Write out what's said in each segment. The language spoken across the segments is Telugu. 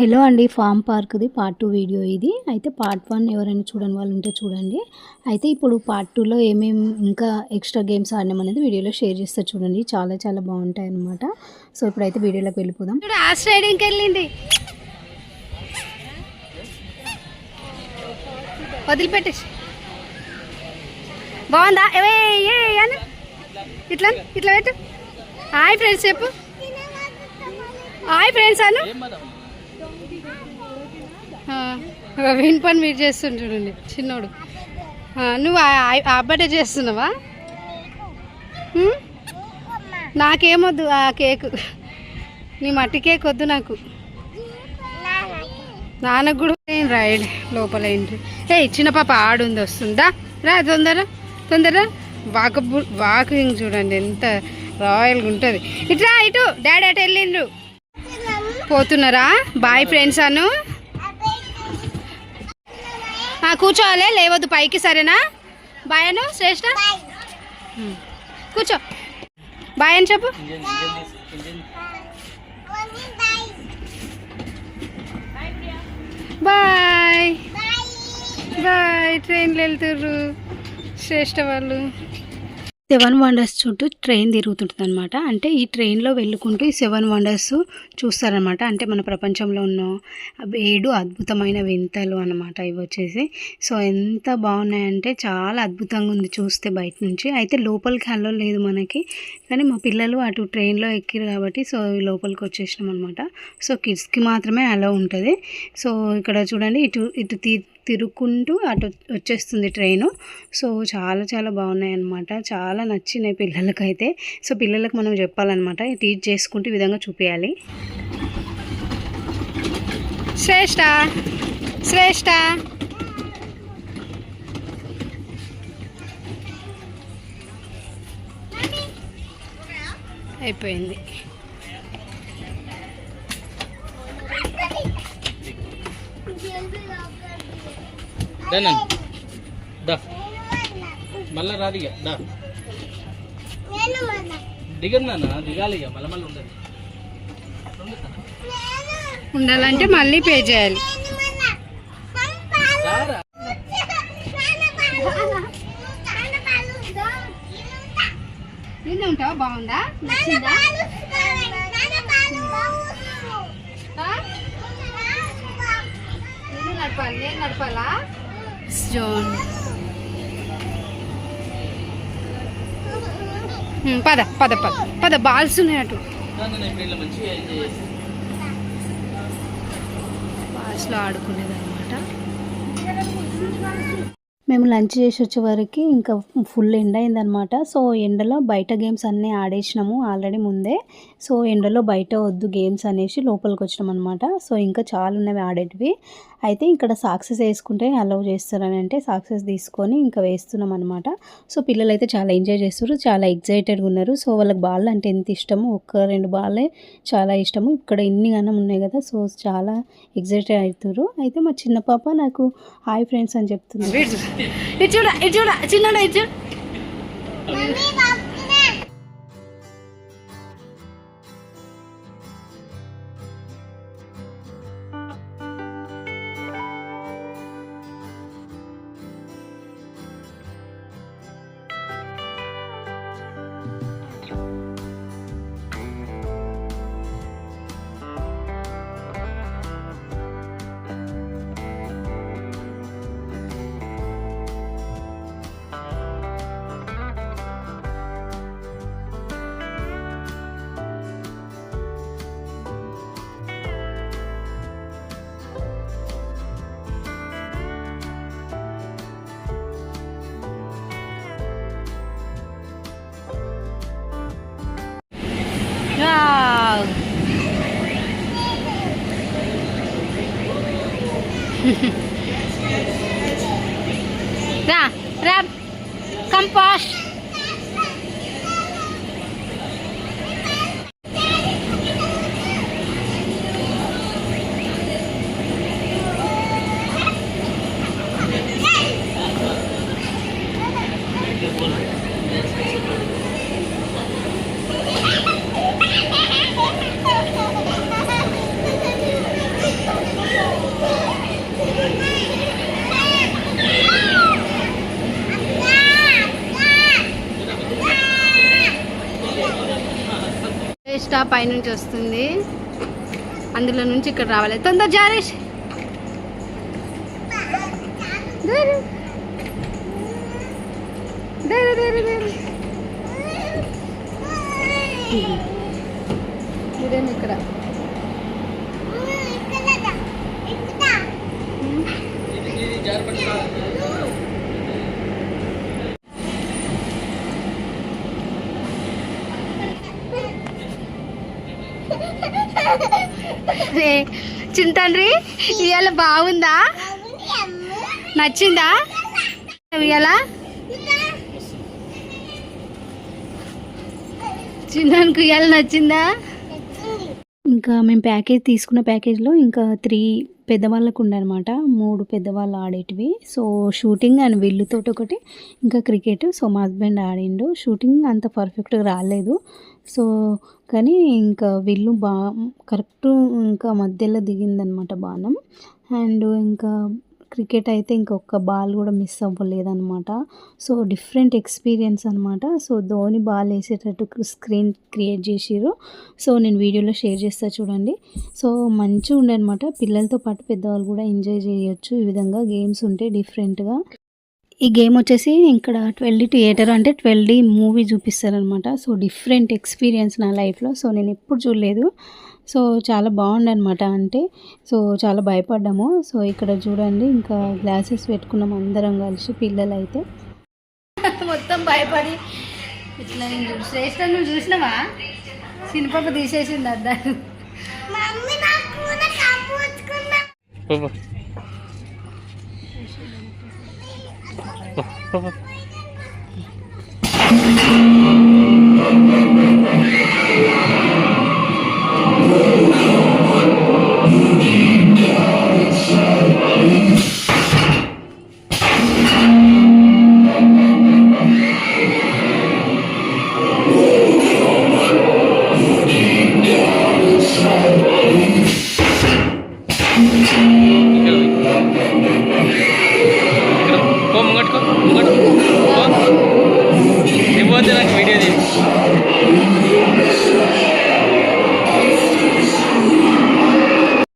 హలో అండి, ఫామ్ పార్క్ది పార్ట్ 2 వీడియో ఇది. అయితే పార్ట్ 1 ఎవరైనా చూడని వాళ్ళు ఉంటే చూడండి. అయితే ఇప్పుడు పార్ట్ 2లో ఏమేమి ఇంకా ఎక్స్ట్రా గేమ్స్ ఆడినాం అనేది వీడియోలో షేర్ చేస్తే చూడండి. చాలా చాలా బాగుంటాయి అన్నమాట. సో ఇప్పుడైతే వీడియోలోకి వెళ్ళిపోదాం. హార్స్ రైడింగ్కి వెళ్ళింది, వదిలిపెట్టేసి. బాగుందా? ఇట్లా ఇట్లా పెట్టు. హాయ్ ఫ్రెండ్స్ చెప్పు. హాయ్ ఫ్రెండ్స్ అను. విన్ పని మీరు చేస్తుంది చూడండి చిన్నోడు. నువ్వు అబ్బటే చేస్తున్నావా? నాకేమొద్దు ఆ కేకు, నీ మట్టి కేక్ వద్దు నాకు. నాన్నకు కూడా రైడ్ లోపల ఏంటి. చిన్న పాప ఆడుంది, వస్తుందా? రా తొందర తొందర. వాకింగ్ చూడండి ఎంత రాయల్గా ఉంటుంది. ఇట్లా ఇటు డాడీ అటు వెళ్ళిండ్రు. పోతున్నారా? బాయ్ ఫ్రెండ్స్ అను. కూర్చోవాలి, లేవద్దు పైకి, సరేనా? బాయ్ అను శ్రేష్ఠ. కూర్చో, బాయ్ అని చెప్పు. Bye bye. ట్రైన్లో వెళ్తుర్రు శ్రేష్ఠ వాళ్ళు. 7 వండర్స్ చుట్టూ ట్రైన్ తిరుగుతుంటుంది అనమాట. అంటే ఈ ట్రైన్లో వెళ్ళుకుంటూ ఈ 7 వండర్స్ చూస్తారనమాట. అంటే మన ప్రపంచంలో ఉన్న 7 అద్భుతమైన వింతలు అనమాట ఇవి వచ్చేసి. సో ఎంత బాగున్నాయంటే చాలా అద్భుతంగా ఉంది చూస్తే బయట నుంచి. అయితే లోపలికి అలో లేదు మనకి, కానీ మా పిల్లలు అటు ట్రైన్లో ఎక్కిరు కాబట్టి సో లోపలికి వచ్చేసినాం అనమాట. సో కిడ్స్కి మాత్రమే అలో ఉంటుంది. సో ఇక్కడ చూడండి, ఇటు ఇటు తిరుక్కుంటూ అటు వచ్చేస్తుంది ట్రైను. సో చాలా చాలా బాగున్నాయి అన్నమాట. చాలా నచ్చినాయి పిల్లలకైతే. సో పిల్లలకు మనం చెప్పాలన్నమాట, టీచ్ చేసుకుంటూ ఈ విధంగా చూపించాలి. శ్రేష్ఠ శ్రేష్ఠ అయిపోయింది. మళ్ళా రాదు ఇక దిగన్నా దిగాలి ఇక మళ్ళీ ఉండదు. ఉండాలంటే మళ్ళీ పే చేయాలి. నిన్న ఉంటావా? బాగుందా? నచ్చిందా? నడపాలి, నేను నడపాలా? పద పద పద పద. బాల్స్ ఉన్నాయి అటు, బాల్స్లో ఆడుకునేది అనమాట. మేము లంచ్ చేసి వచ్చే వరకు ఇంకా ఫుల్ ఎండ అయిందనమాట. సో ఎండలో బయట గేమ్స్ అన్నీ ఆడేసినాము ఆల్రెడీ ముందే. సో ఎండలో బయట వద్దు గేమ్స్ అనేసి లోపలికి వచ్చినాం అనమాట. సో ఇంకా చాలా ఉన్నవి ఆడేటివి. అయితే ఇక్కడ సాక్సెస్ వేసుకుంటే అలౌ చేస్తారని అంటే సాక్సెస్ తీసుకొని ఇంకా వేస్తున్నాం అనమాట. సో పిల్లలు అయితే చాలా ఎంజాయ్ చేస్తారు, చాలా ఎగ్జైటెడ్గా ఉన్నారు. సో వాళ్ళకి బాల్ అంటే ఎంత ఇష్టము, 1-2 బాల్లే చాలా ఇష్టము. ఇక్కడ ఇన్ని గనం ఉన్నాయి కదా, సో చాలా ఎగ్జైటెడ్ అవుతారు. అయితే మా చిన్న పాప నాకు హాయ్ ఫ్రెండ్స్ అని చెప్తుంది. ఇటు చూడ ఇటు చూడ చిన్న ఇటు. రా రా కంపాస్. పైనుంచి వస్తుంది, అందులో నుంచి ఇక్కడ రావాలి. తొందర జారేష్, ఇదేమి ఇక్కడ చింతండ్రి ఇవాళ బాగుందా, నచ్చిందా ఇవాళ? చిన్నానికి ఇవాళ నచ్చిందా? ఇంకా మేము ప్యాకేజ్ తీసుకున్న ప్యాకేజ్లో ఇంకా 3 పెద్దవాళ్ళకు ఉండనమాట, 3 పెద్దవాళ్ళు ఆడేటివి. సో షూటింగ్ అండ్ విల్లుతోటి ఒకటి, ఇంకా క్రికెట్. సో మా హస్బెండ్ ఆడిండు. షూటింగ్ అంత పర్ఫెక్ట్గా రాలేదు. సో కానీ ఇంకా విల్లు కరెక్ట్ ఇంకా మధ్యలో దిగిందనమాట బాణం. అండ్ ఇంకా క్రికెట్ అయితే ఇంకొక బాల్ కూడా మిస్ అవ్వలేదన్నమాట. సో డిఫరెంట్ ఎక్స్పీరియన్స్ అనమాట. సో ధోని బాల్ వేసేటట్టు స్క్రీన్ క్రియేట్ చేసిర్రు. సో నేను వీడియోలో షేర్ చేస్తా చూడండి. సో మంచిగా ఉండే అనమాట. పిల్లలతో పాటు పెద్దవాళ్ళు కూడా ఎంజాయ్ చేయొచ్చు. ఈ విధంగా గేమ్స్ ఉంటే డిఫరెంట్గా. ఈ గేమ్ వచ్చేసి ఇక్కడ 12D థియేటర్ అంటే 12D మూవీ చూపిస్తారనమాట. సో డిఫరెంట్ ఎక్స్పీరియన్స్ నా లైఫ్లో. సో నేను ఎప్పుడు చూడలేదు. సో చాలా బాగుండే అనమాట. అంటే సో చాలా భయపడ్డాము. సో ఇక్కడ చూడండి, ఇంకా గ్లాసెస్ పెట్టుకున్నాం అందరం కలిసి, పిల్లలు అయితే మొత్తం భయపడి ఇట్లా. శ్రేష్ఠ నువ్వు చూసినావా? చిన్నపాప తీసేసింది అద్దాలు.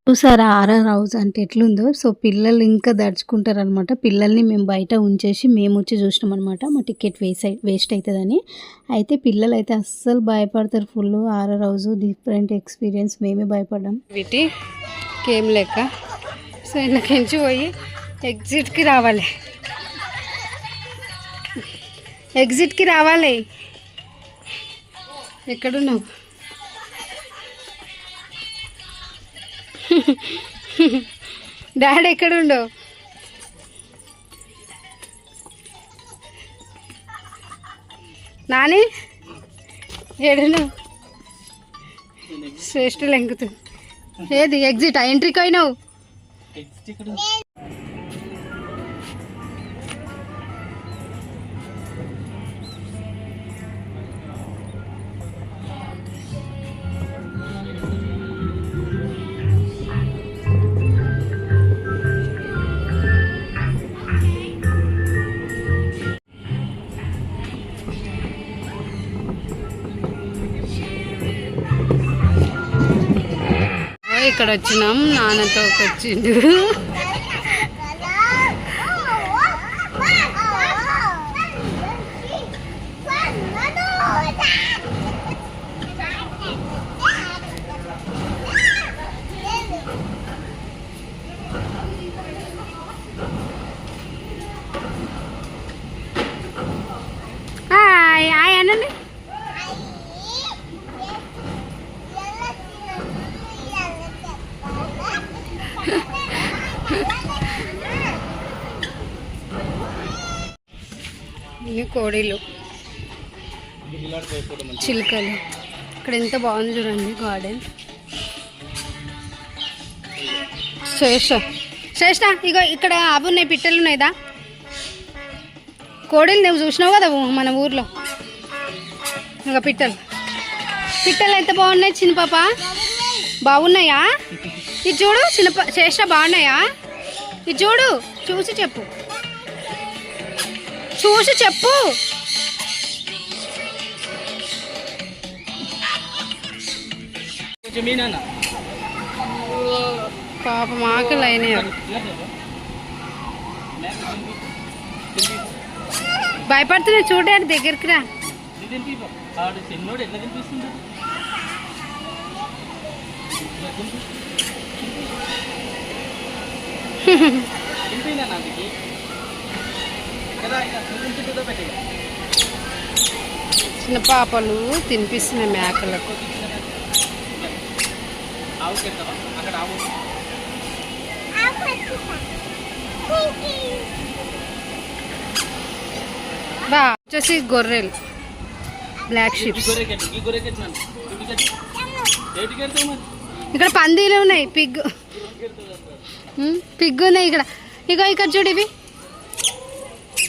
చూసారా ఆర్ఆర్ హౌస్ అంటే ఎట్లుందో. సో పిల్లలు ఇంకా దడుచుకుంటారు అనమాట. పిల్లల్ని మేము బయట ఉంచేసి మేము వచ్చి చూసినాం అనమాట, మా టికెట్ వేస్ట్ అవుతుందని. అయితే పిల్లలు అయితే అస్సలు భయపడతారు full. R R house different experience. మేమే భయపడ్డాం వీటి గేమ్ లెక్క. సో ఇళ్ళకించి పోయి ఎగ్జిట్కి రావాలి, ఎగ్జిట్కి రావాలి. ఎక్కడున్నావు? డాడీ ఎక్కడుండో? నాని ఏడును? శ్రేష్ఠ లెంకుతు. ఏది ఎగ్జిట్? ఎంట్రీకి అయినావు? ఇక్కడ వచ్చినాం, నాన్నతో వచ్చిండు. హాయ్ హాయ్ అనండి. ఇన్ని కోడీలు, చిలుకలు. ఇక్కడ ఎంత బాగుంది చూడండి గార్డెన్. శ్రేష్ఠ శ్రేష్ఠ ఇగో ఇక్కడ అవి ఉన్నాయి, పిట్టలు ఉన్నాయిదా, కోడీలు నువ్వు చూసినావు కదా మన ఊర్లో. ఇంకా పిట్టలు ఎంత బాగున్నాయి చిన్న పాప. బాగున్నాయా? ఇది చూడు చిన్న శ్రేష్ఠ, బాగున్నాయా? ఇది చూడు, చూసి చెప్పు, చూసి చెప్పు. మీనా పాపం ఆకలి అయినాయి భయపడుతున్నా చూడండి దగ్గరికి రా చిన్నోడు ఎట్లా తినిపిస్తుంటాడు తినిపోయినా నాదికి కదా పెట్టి చిన్న పాపలు తినిపిస్తున్నాయి మేకలకు. ఆవుకి వెళ్తావా అక్కడ ఆవు బా వచ్చేసి గొర్రెలు బ్లాక్ షీప్స్. గొర్రెకెట్టి గొర్రెకెట్టినాను ఏటికి వెళ్తావు మరి ఇక్కడ పందీలు ఉన్నాయి, పిగ్ ఉన్నాయి ఇక్కడ. ఇగో ఇక్కడ చూడు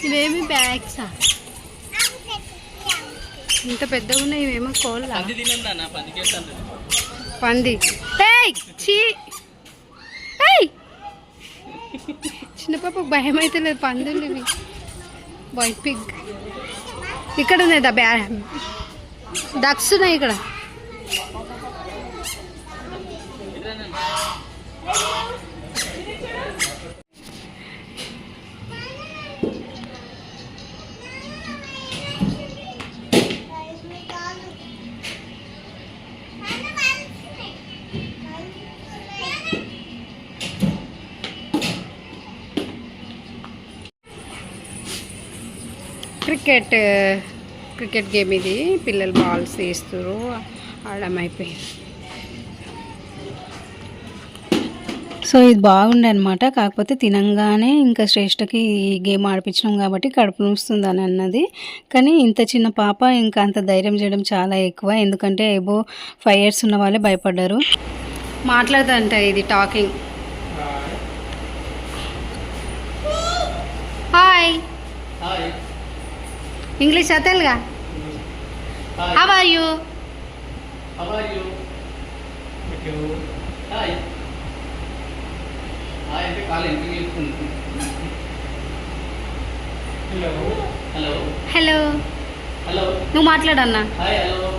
ఇవేమి బ్యాగ్సా ఇంత పెద్దగా ఉన్నాయి, ఇవేమో కోళ్ళ పంది తినండి పందికి వెళ్తాను పంది. ఏయ్ చీ ఏయ్ చిన్న పాపకు భయం అయితే లేదు, పందులు ఇవి వైట్ పిగ్. ఇక్కడ ఉన్నాయి డక్స్ ఉన్నాయి ఇక్కడ. క్రికెట్ గేమ్ ఇది, పిల్లలు బాల్స్ వేస్తారు, ఆడడం అయిపోయింది. సో ఇది బాగుండే అనమాట. కాకపోతే తినంగానే ఇంకా శ్రేష్ఠకి ఈ గేమ్ ఆడిపించినాం కాబట్టి కడుపు నూస్తుందని అన్నది. కానీ ఇంత చిన్న పాప ఇంకా అంత ధైర్యం చేయడం చాలా ఎక్కువ, ఎందుకంటే ఏబో 5 years ఉన్న వాళ్ళే భయపడ్డారు. మాట్లాడదంట ఇది టాకింగ్. హాయ్ ఇంగ్లీష్ తెలుగా. How are you? అంటే కాలు ఎందుకు చెప్తుంది హలో హలో హలో హలో నువ్వు మాట్లాడన్నా. హాయ్ హలో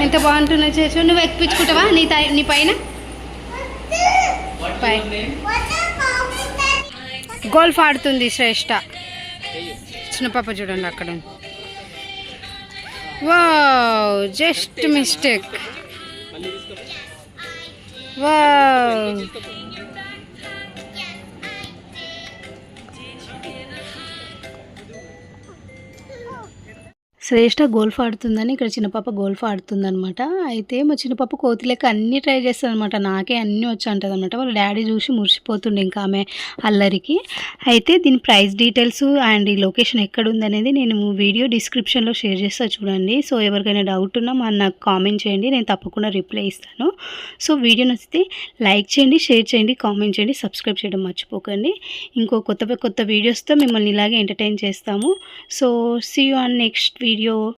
ఎంత బాగుంటున్నావు చేసు. నువ్వు ఎక్కించుకుంటావా నీ పైన? గోల్ఫ్ ఆడుతుంది శ్రేష్ఠ. చిన్న పాప చూడండి అక్కడ. Wow just mistake. వావ్ శ్రేష్ఠ గోల్ఫ్ ఆడుతుందని ఇక్కడ చిన్న పాప గోల్ఫ్ ఆడుతుందనమాట. అయితే మా చిన్న పాప కోతి లెక్క అన్నీ ట్రై చేస్తుంది అనమాట. నాకే అన్నీ వచ్చి అంటుంది అనమాట. వాళ్ళ డాడీ చూసి మురిసిపోతుండే ఇంకా ఆమె అల్లరికి. అయితే దీని ప్రైస్ డీటెయిల్స్ అండ్ ఈ లొకేషన్ ఎక్కడ ఉందనేది నేను వీడియో డిస్క్రిప్షన్లో షేర్ చేస్తా చూడండి. సో ఎవరికైనా డౌట్ ఉన్నా నాకు కామెంట్ చేయండి, నేను తప్పకుండా రిప్లై ఇస్తాను. సో వీడియో నచ్చితే లైక్ చేయండి, షేర్ చేయండి, కామెంట్ చేయండి, సబ్స్క్రైబ్ చేయడం మర్చిపోకండి. ఇంకో కొత్త వీడియోస్తో మిమ్మల్ని ఇలాగే ఎంటర్టైన్ చేస్తాము. So see you on next video.